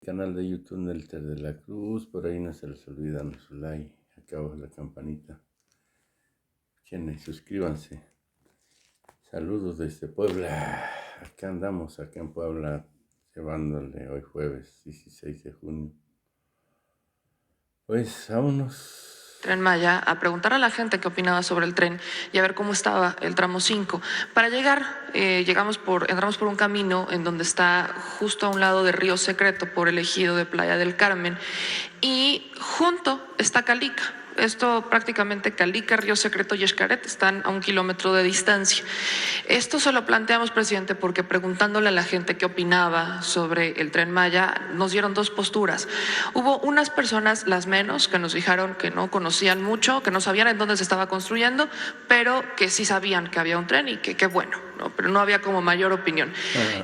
canal de YouTube Nelter de la Cruz. Por ahí no se les olvida su like, acá abajo la campanita. Y suscríbanse. Saludos desde Puebla. Acá andamos, acá en Puebla, llevándole hoy jueves 16 de junio. Pues vámonos. Tren Maya a preguntar a la gente qué opinaba sobre el tren y a ver cómo estaba el tramo 5. Para llegar, entramos por un camino en donde está justo a un lado de Río Secreto, por el ejido de Playa del Carmen, y junto está Calica. Esto prácticamente Calica, Río Secreto y Xcaret están a 1 kilómetro de distancia. Esto se lo planteamos, presidente, porque preguntándole a la gente qué opinaba sobre el Tren Maya, nos dieron dos posturas. Hubo unas personas, las menos, que nos dijeron que no conocían mucho, que no sabían en dónde se estaba construyendo, pero que sí sabían que había un tren y que qué bueno, ¿no? Pero no había como mayor opinión.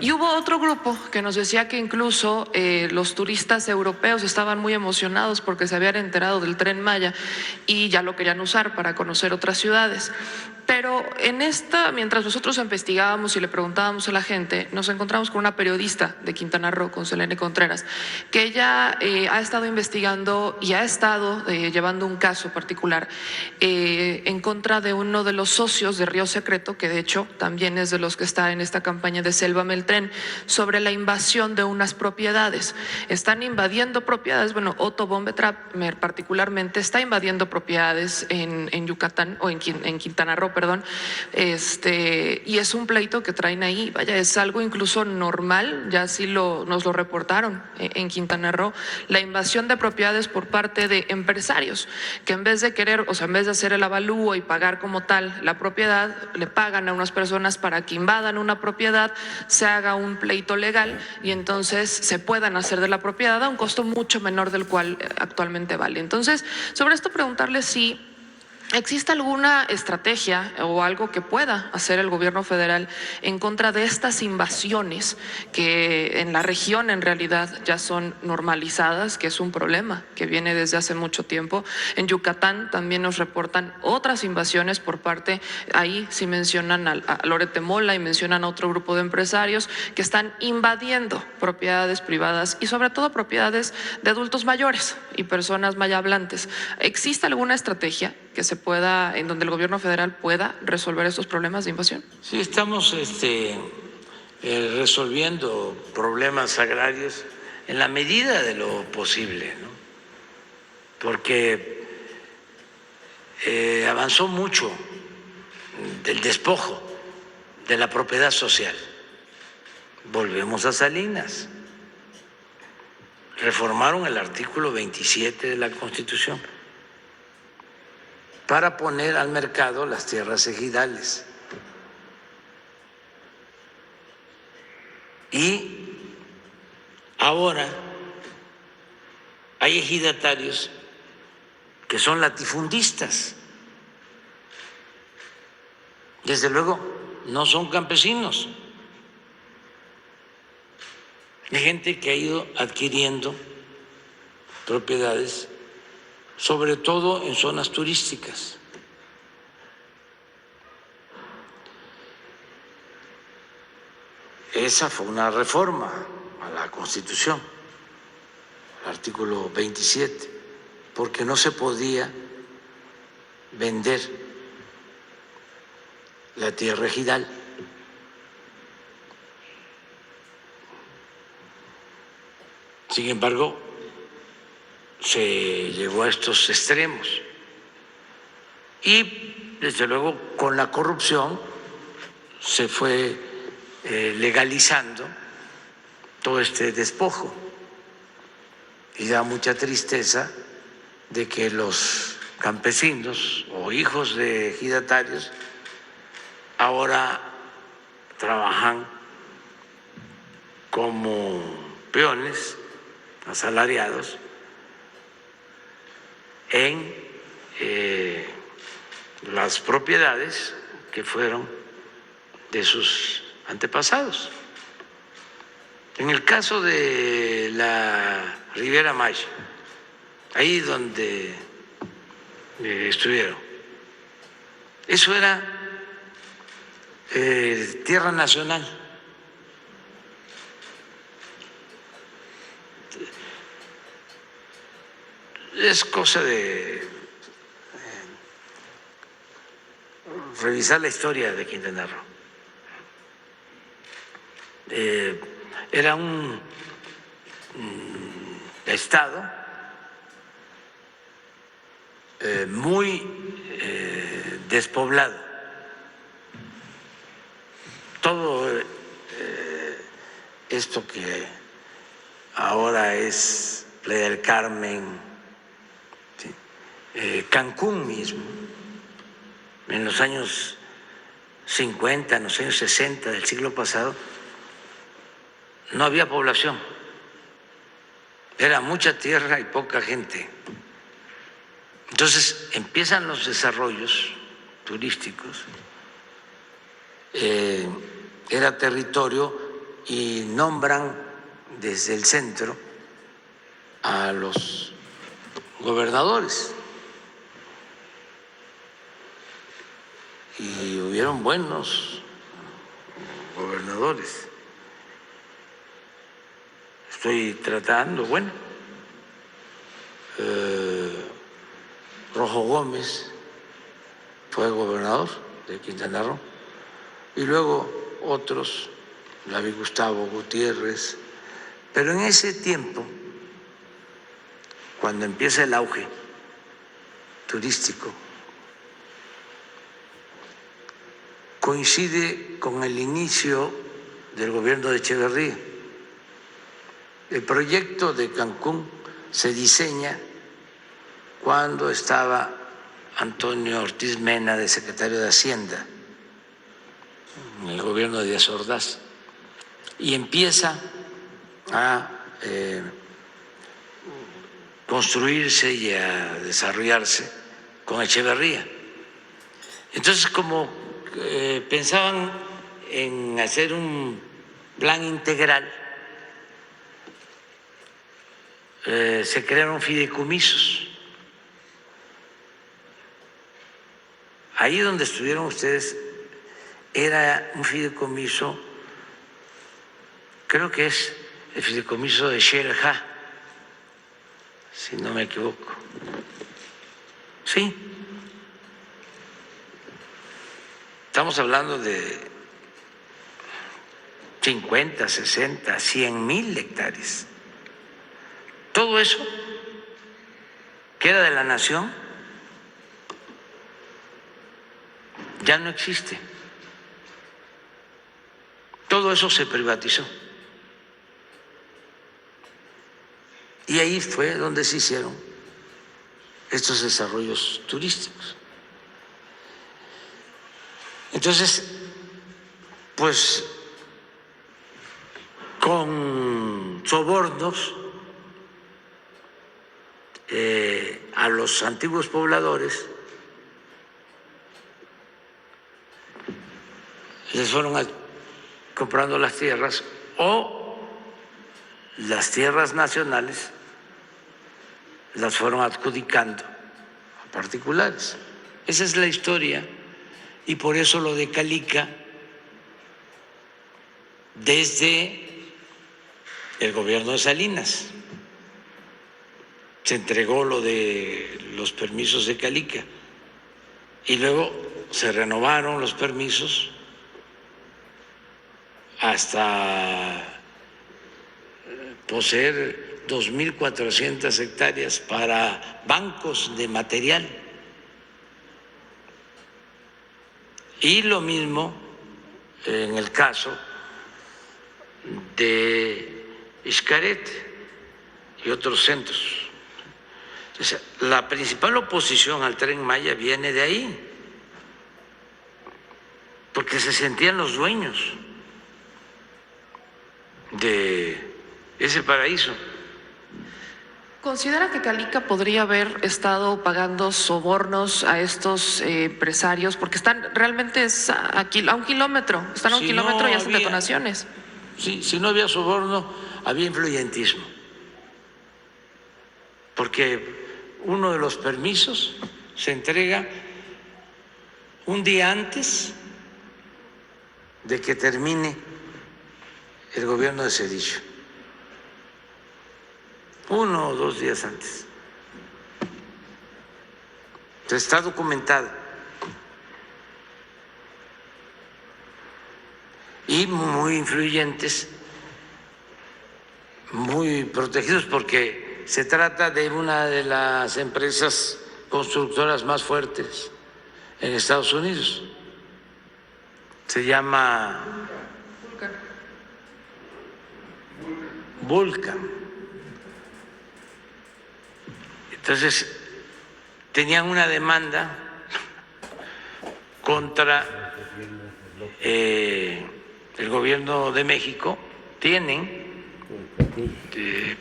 Y hubo otro grupo que nos decía que incluso los turistas europeos estaban muy emocionados porque se habían enterado del Tren Maya y ya lo querían usar para conocer otras ciudades. Pero mientras nosotros investigábamos y le preguntábamos a la gente, nos encontramos con una periodista de Quintana Roo, con Selene Contreras, que ella ha estado investigando y ha estado llevando un caso particular en contra de uno de los socios de Río Secreto, que de hecho también es de los que está en esta campaña de Sélvame el Tren, sobre la invasión de unas propiedades. Están invadiendo propiedades, bueno, Otto Bombetrapmer particularmente está invadiendo propiedades en Yucatán o en Quintana Roo, perdón, y es un pleito que traen ahí, vaya, es algo incluso normal, ya sí nos lo reportaron en Quintana Roo, la invasión de propiedades por parte de empresarios, que en vez de querer, o sea, en vez de hacer el avalúo y pagar como tal la propiedad, le pagan a unas personas para que invadan una propiedad, se haga un pleito legal y entonces se puedan hacer de la propiedad a un costo mucho menor del cual actualmente vale. Entonces, sobre esto preguntarle si ¿existe alguna estrategia o algo que pueda hacer el gobierno federal en contra de estas invasiones que en la región en realidad ya son normalizadas, que es un problema que viene desde hace mucho tiempo? En Yucatán también nos reportan otras invasiones por parte, ahí sí mencionan a Lorete Mola y mencionan a otro grupo de empresarios que están invadiendo propiedades privadas y sobre todo propiedades de adultos mayores y personas mayablantes. ¿Existe alguna estrategia que se pueda, en donde el gobierno federal pueda resolver estos problemas de invasión? Sí, estamos resolviendo problemas agrarios en la medida de lo posible, ¿no? Porque avanzó mucho del despojo de la propiedad social. Volvemos a Salinas. Reformaron el artículo 27 de la Constitución para poner al mercado las tierras ejidales. Y ahora hay ejidatarios que son latifundistas. Desde luego, no son campesinos. Hay gente que ha ido adquiriendo propiedades, sobre todo en zonas turísticas. Esa fue una reforma a la Constitución, el artículo 27, porque no se podía vender la tierra ejidal. Sin embargo, se llegó a estos extremos y, desde luego, con la corrupción se fue legalizando todo este despojo. Y da mucha tristeza de que los campesinos o hijos de ejidatarios ahora trabajan como peones asalariados en las propiedades que fueron de sus antepasados. En el caso de la Riviera Maya, ahí donde estuvieron, eso era tierra nacional. Es cosa de revisar la historia de Quintana Roo. Era un estado muy despoblado. Todo esto que ahora es Playa del Carmen, ¿sí? Cancún mismo, en los años 50, en los años 60 del siglo pasado, no había población, era mucha tierra y poca gente. Entonces empiezan los desarrollos turísticos, era territorio y nombran desde el centro a los gobernadores. Y hubieron buenos gobernadores. Estoy tratando, bueno, Rojo Gómez fue gobernador de Quintana Roo, y luego otros, David Gustavo Gutiérrez, pero en ese tiempo, cuando empieza el auge turístico, coincide con el inicio del gobierno de Echeverría. El proyecto de Cancún se diseña cuando estaba Antonio Ortiz Mena de secretario de Hacienda en el gobierno de Díaz Ordaz, y empieza a construirse y a desarrollarse con Echeverría. Entonces, como pensaban en hacer un plan integral, se crearon fideicomisos. Ahí donde estuvieron ustedes era un fideicomiso, creo que es el fideicomiso de Xel-Há, si no me equivoco. Sí. Estamos hablando de 50, 60, 100,000 hectáreas. Todo eso que era de la nación ya no existe. Todo eso se privatizó. Y ahí fue donde se hicieron estos desarrollos turísticos. Entonces, pues con sobornos a los antiguos pobladores les fueron comprando las tierras, o las tierras nacionales las fueron adjudicando a particulares. Esa es la historia, y por eso lo de Calica, desde el gobierno de Salinas se entregó lo de los permisos de Calica, y luego se renovaron los permisos hasta poseer 2.400 hectáreas para bancos de material. Y lo mismo en el caso de Xcaret y otros centros. O sea, la principal oposición al Tren Maya viene de ahí, porque se sentían los dueños de ese paraíso. ¿Considera que Calica podría haber estado pagando sobornos a estos empresarios? Porque están realmente a un kilómetro, están a un kilómetro y hacen detonaciones. Sí, si no había soborno, había influyentismo. Porque uno de los permisos se entrega un día antes de que termine el gobierno de Zedillo. 1 o 2 días antes. Entonces, está documentado. Y muy influyentes, muy protegidos, porque se trata de una de las empresas constructoras más fuertes en Estados Unidos. Se llama Vulcan. Entonces, tenían una demanda contra el gobierno de México,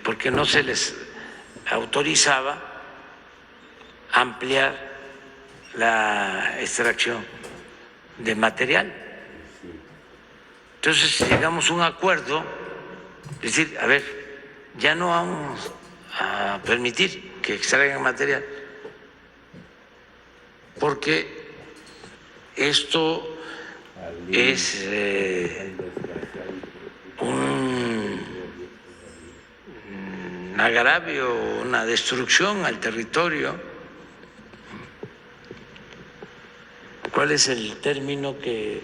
porque no se les autorizaba ampliar la extracción de material. Entonces llegamos a un acuerdo, es decir, a ver, ya no vamos a permitir que extraigan material, porque esto es un agravio, una destrucción al territorio. ¿Cuál es el término que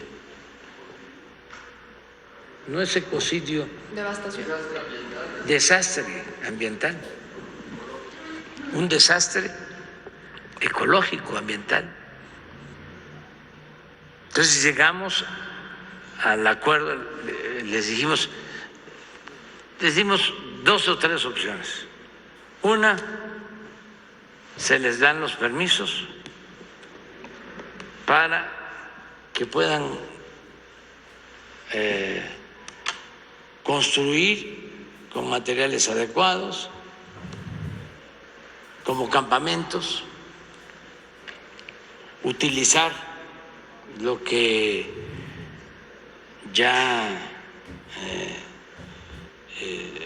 no es ecocidio? Devastación. Desastre ambiental. Un desastre ecológico, ambiental. Entonces llegamos al acuerdo, les dimos 2 o 3 opciones. Una, se les dan los permisos para que puedan construir con materiales adecuados, como campamentos, utilizar lo que ya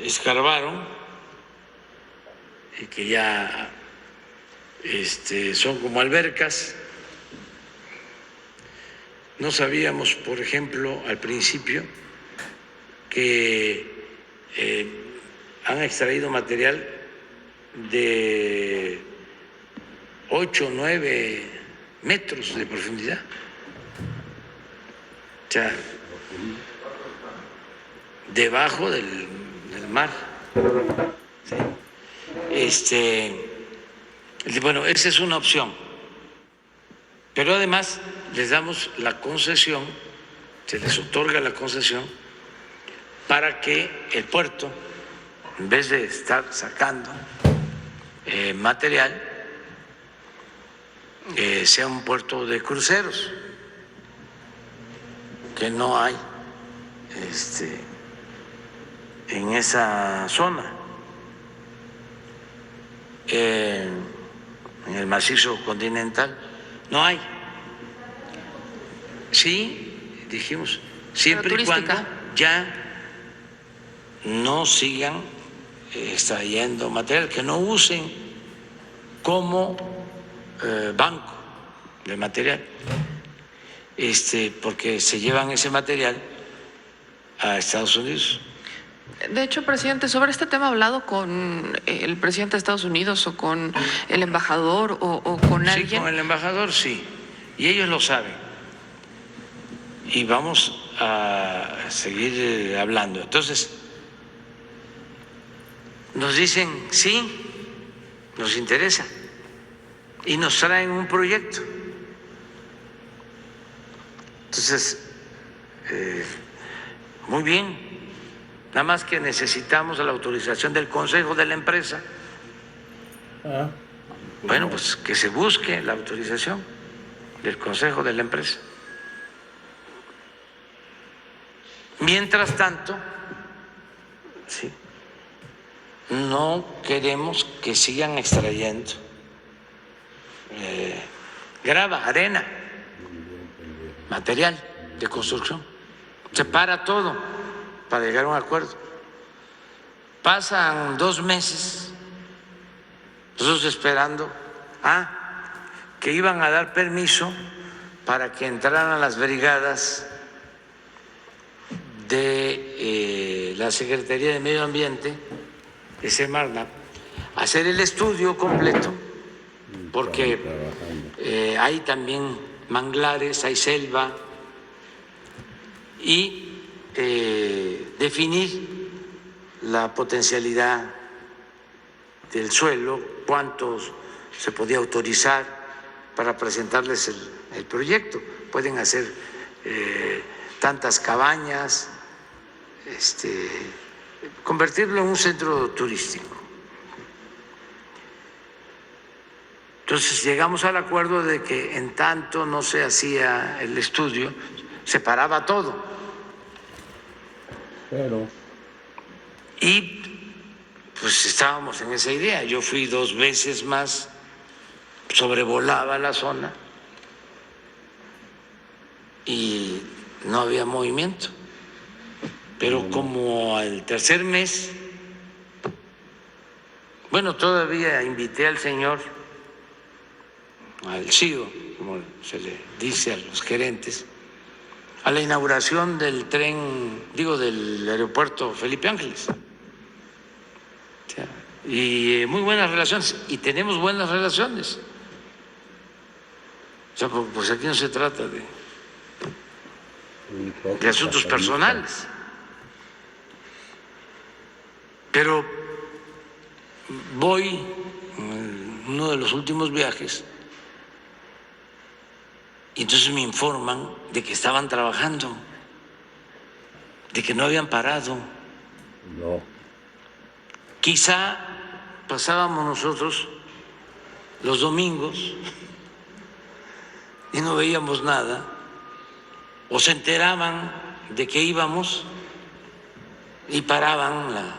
escarbaron y que ya son como albercas. No sabíamos, por ejemplo, al principio que han extraído material de 8 o 9 metros de profundidad. O sea, debajo del mar. ¿Sí? Bueno, esa es una opción. Pero además les damos la concesión, se les otorga la concesión para que el puerto, en vez de estar sacando material, sea un puerto de cruceros, que no hay en esa zona, en el macizo continental, no hay. Sí, dijimos, siempre y cuando ya no sigan extrayendo material, que no usen como banco de material, porque se llevan ese material a Estados Unidos. De hecho, presidente, sobre este tema ha hablado con el presidente de Estados Unidos o con el embajador o con alguien. Sí, con el embajador sí, y ellos lo saben. Y vamos a seguir hablando. Entonces, nos dicen sí, nos interesa, y nos traen un proyecto. Entonces, muy bien, nada más que necesitamos la autorización del Consejo de la empresa. Bueno, pues que se busque la autorización del Consejo de la empresa. Mientras tanto, sí, no queremos que sigan extrayendo grava, arena, material de construcción. Se para todo para llegar a un acuerdo. Pasan 2 meses, nosotros esperando que iban a dar permiso para que entraran las brigadas de la Secretaría de Medio Ambiente, de Semarnat, hacer el estudio completo, porque trabajando. hay también manglares, hay selva, y definir la potencialidad del suelo, cuántos se podía autorizar para presentarles el proyecto. Pueden hacer tantas cabañas, convertirlo en un centro turístico. Entonces llegamos al acuerdo de que en tanto no se hacía el estudio, se paraba todo. Pero Y pues estábamos en esa idea. Yo fui 2 veces más, sobrevolaba la zona y no había movimiento. Pero como al tercer mes, bueno, todavía invité al señor, al CEO, como se le dice a los gerentes, a la inauguración del tren, del aeropuerto Felipe Ángeles. Y muy buenas relaciones, y tenemos buenas relaciones. O sea, pues aquí no se trata de asuntos personales. Pero voy en uno de los últimos viajes y entonces me informan de que estaban trabajando, de que no habían parado. no. Quizá pasábamos nosotros los domingos y no veíamos nada, o se enteraban de que íbamos y paraban la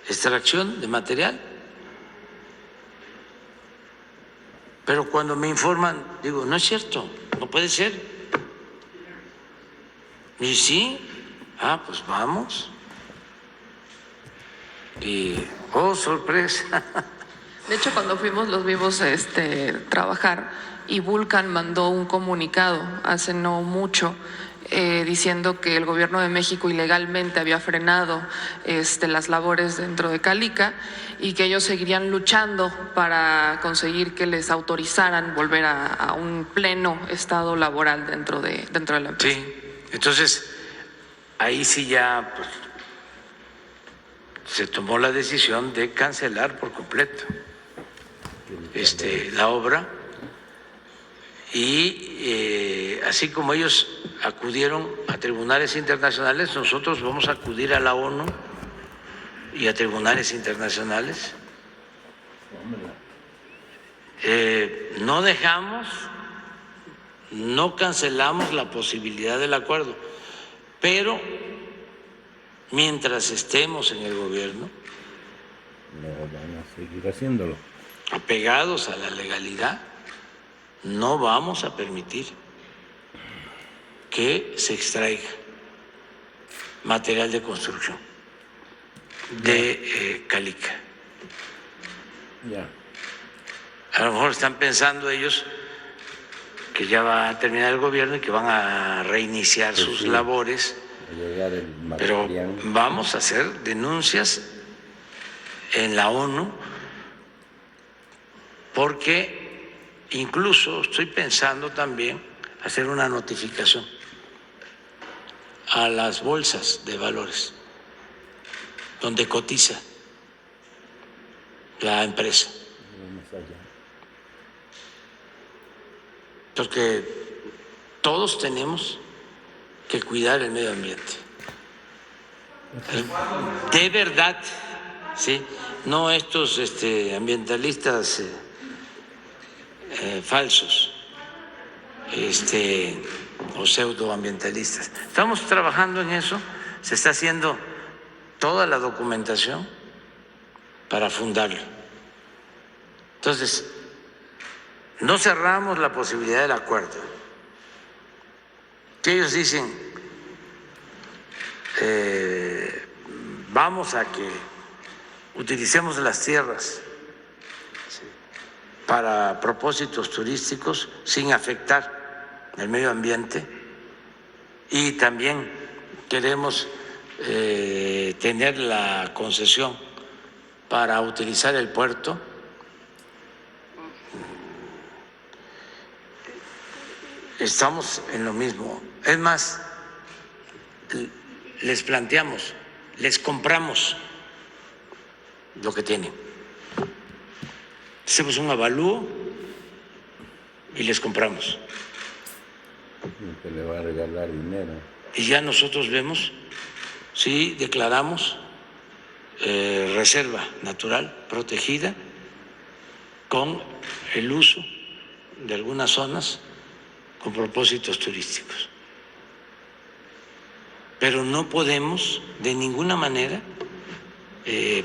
extracción de material. Pero cuando me informan, digo, no es cierto, no puede ser. Y sí, pues vamos. Y, oh, sorpresa. De hecho, cuando fuimos los vimos trabajar y Vulcan mandó un comunicado hace no mucho diciendo que el gobierno de México ilegalmente había frenado las labores dentro de Calica y que ellos seguirían luchando para conseguir que les autorizaran volver a un pleno estado laboral dentro de la empresa. Sí, entonces ahí sí ya pues, se tomó la decisión de cancelar por completo la obra, y así como ellos acudieron a tribunales internacionales, nosotros vamos a acudir a la ONU y a tribunales internacionales. No dejamos, no cancelamos la posibilidad del acuerdo, pero mientras estemos en el gobierno, No van a seguir haciéndolo. apegados a la legalidad, no vamos a permitir que se extraiga material de construcción de Calica. Ya. A lo mejor están pensando ellos que ya va a terminar el gobierno y que van a reiniciar Pues sus sí, labores, a llegar el pero material. vamos a hacer denuncias en la ONU, porque incluso estoy pensando también hacer una notificación a las bolsas de valores donde cotiza la empresa, Vamos allá. porque todos tenemos que cuidar el medio ambiente. De verdad, sí, no estos ambientalistas falsos, o pseudoambientalistas. Estamos trabajando en eso, se está haciendo toda la documentación para fundarlo. Entonces, no cerramos la posibilidad del acuerdo. Que ellos dicen, vamos a que utilicemos las tierras para propósitos turísticos sin afectar el medio ambiente, y también queremos tener la concesión para utilizar el puerto. Estamos en lo mismo. Es más, les planteamos, les compramos lo que tienen. Hacemos un avalúo y les compramos. Y que le va a regalar dinero. Y ya nosotros vemos si declaramos reserva natural protegida con el uso de algunas zonas con propósitos turísticos. Pero no podemos de ninguna manera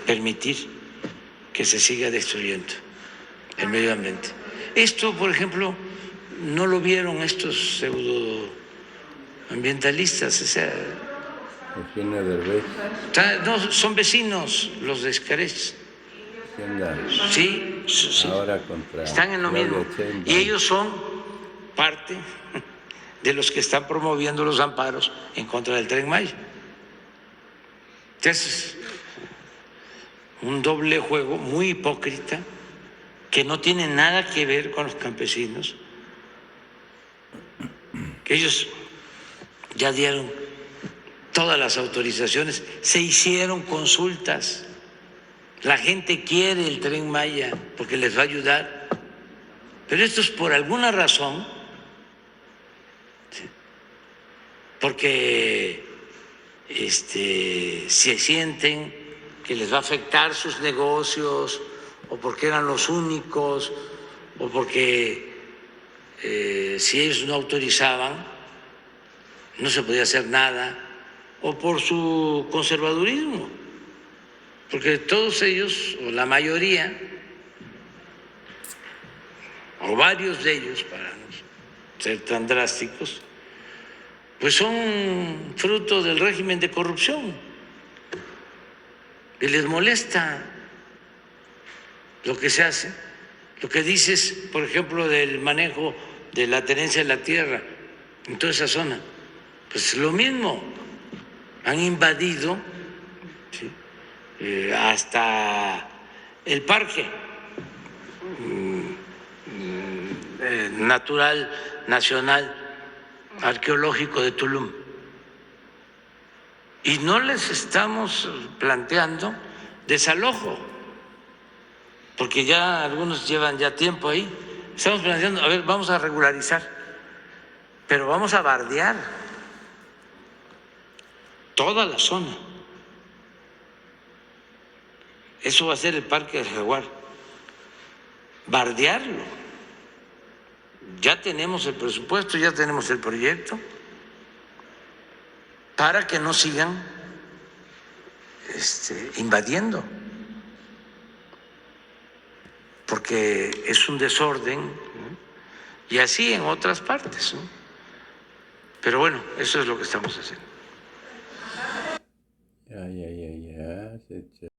permitir que se siga destruyendo el medio ambiente. Esto, por ejemplo, no lo vieron estos pseudoambientalistas, o sea, Eugenio Derbez, no, son vecinos los de Xcaret. ¿qué anda? Sí, sí. Ahora contra Están en lo Claudia mismo. Sheinbaum. Y ellos son parte de los que están promoviendo los amparos en contra del Tren Maya. Entonces, un doble juego muy hipócrita que no tiene nada que ver con los campesinos, que ellos ya dieron todas las autorizaciones, se hicieron consultas, la gente quiere el Tren Maya porque les va a ayudar, pero estos por alguna razón, porque se sienten que les va a afectar sus negocios, o porque eran los únicos, o porque si ellos no autorizaban no se podía hacer nada, o por su conservadurismo, porque todos ellos, o la mayoría, o varios de ellos, para no ser tan drásticos, pues son fruto del régimen de corrupción, y les molesta lo que se hace, lo que dices, por ejemplo, del manejo de la tenencia de la tierra en toda esa zona. Pues lo mismo, han invadido, ¿sí?, hasta el parque natural, nacional, arqueológico de Tulum. Y no les estamos planteando desalojo, porque ya algunos llevan ya tiempo ahí. Estamos planteando, a ver, vamos a regularizar, pero vamos a bardear toda la zona. Eso va a ser el Parque del Jaguar, bardearlo. Ya tenemos el presupuesto, ya tenemos el proyecto, para que no sigan invadiendo, porque es un desorden, ¿no? Y así en otras partes, ¿no? Pero bueno, eso es lo que estamos haciendo. Ya, se echa.